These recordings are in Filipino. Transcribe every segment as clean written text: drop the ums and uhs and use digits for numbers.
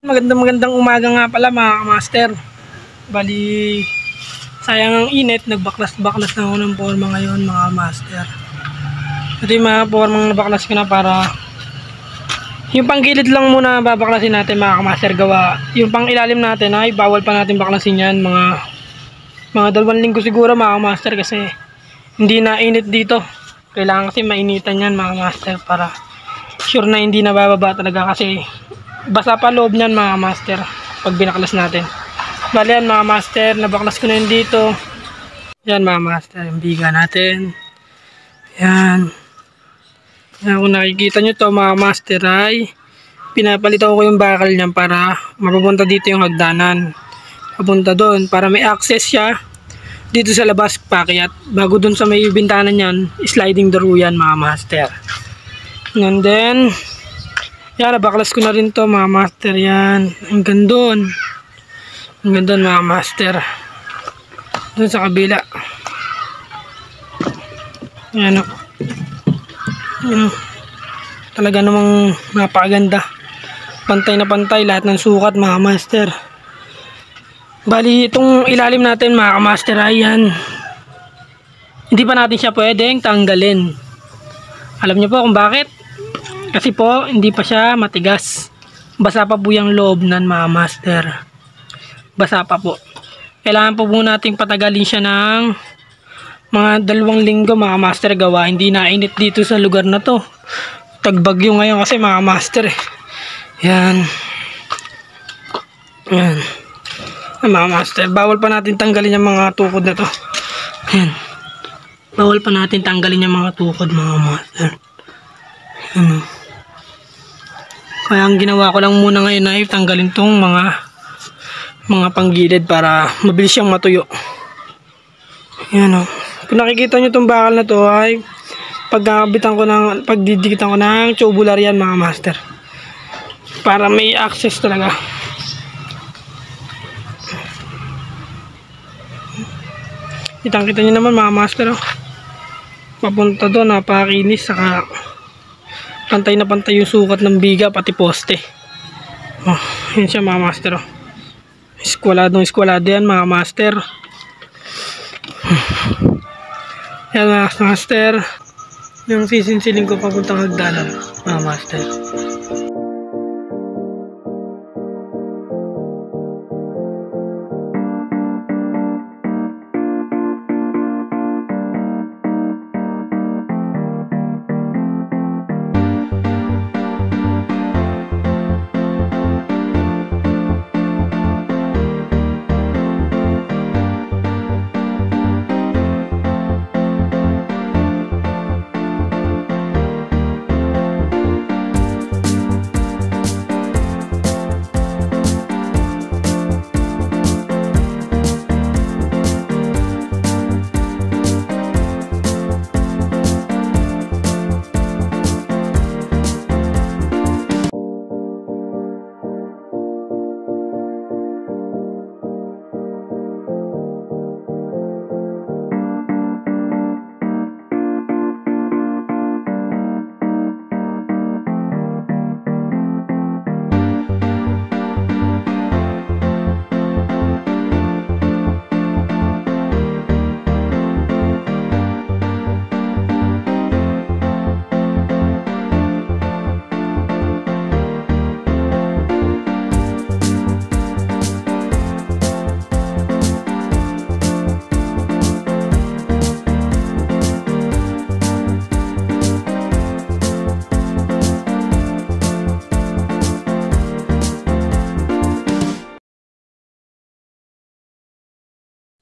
Magandang umaga nga pala mga master. Bali, sayang ang init, nagbaklas-baklas na ako ng forma ngayon mga master. Ito yung mga formang nabaklas ko na para yung panggilid lang muna babaklasin natin mga master gawa. Yung pang ilalim natin ay bawal pa natin baklasin yan mga 2 linggo siguro mga master kasi hindi na init dito. Kailangan kasi mainitan yan mga master para sure na hindi nabababa talaga kasi basa pa loob niyan mga master pag binaklas natin. Bali yan mga master, nabaklas ko na yun dito. Yan mga master, yung biga natin. Yan. Yan, kung nakikita nyo to mga master ay pinapalitan ko yung bakal niyan para mapupunta dito yung hagdanan. Papunta doon para may access siya dito sa labas pakyat. Bago doon sa may bintana niyan, sliding door yan mga master. And then yan, nabaklas ko na rin to mga master yan. Hanggang doon. Hanggang doon mga master. Doon sa kabila. Yan o. Yan o. Talaga namang napakaganda. Pantay na pantay lahat ng sukat mga master. Bali itong ilalim natin mga master ay yan. Hindi pa natin siya pwedeng tanggalin. Alam niyo po kung bakit? Kasi po, hindi pa siya matigas. Basa pa po yung loob ng mga master. Basa pa po. Kailangan po nating patagalin siya ng mga 2 linggo mga master gawa. Hindi na init dito sa lugar na to. Tagbagyo ngayon kasi mga master eh. Yan. Yan. Mga master, bawal pa natin tanggalin yung mga tukod na to. Yan. Bawal pa natin tanggalin yung mga tukod mga master. Yan. Kaya ang ginawa ko lang muna ngayon ay tanggalin tong mga panggilid para mabilis siyang matuyo. Yan o. Kung nakikita nyo tong bakal na to ay pagdidikitan ko ng tubular yan mga master. Para may access talaga. Kitang-kita nyo naman mga master o. Papunta doon, napakinis saka pantay na pantay yung sukat ng biga pati poste. Oh, yun siya mga master. Oh. Eskwalado yan mga master. Yan mga master. Yung sisinsiling ko papuntang hagdanan mga master.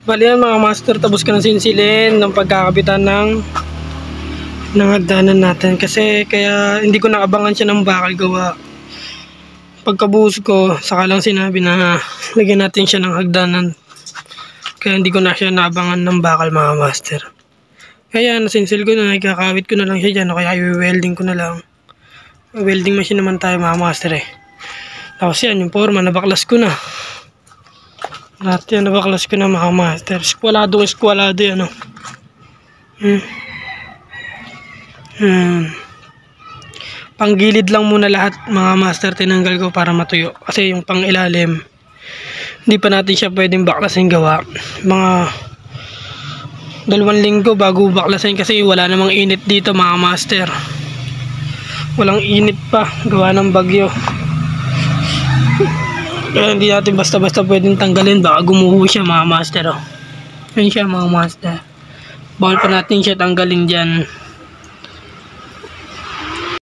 Bali yan mga master, tapos ko na sinsilin ng pagkakabitan ng hagdanan natin kasi kaya hindi ko naabangan siya ng bakal gawa. Pagkabuhos ko, saka lang sinabi na lagyan natin siya ng hagdanan. Kaya hindi ko na siya naabangan ng bakal mga master. Kaya nasinsil ko na, ikakawit ko na lang siya dyan o kaya i-welding ko na lang. Welding machine naman tayo mga master eh. Tapos yan, yung forma, nabaklas ko na. Lahat yan, nabaklas ko na mga master. Eskwalado yan o. Panggilid lang muna lahat mga master tinanggal ko para matuyo. Kasi yung pang ilalim, hindi pa natin siya pwedeng baklasin gawa. Mga 2 linggo bago baklasin kasi wala namang init dito mga master. Walang init pa, gawa ng bagyo. Kaya hindi natin basta-basta pwedeng tanggalin, baka gumuho siya mga master. Oh. Yun siya mga master. Bawal pa natin siya tanggalin dyan.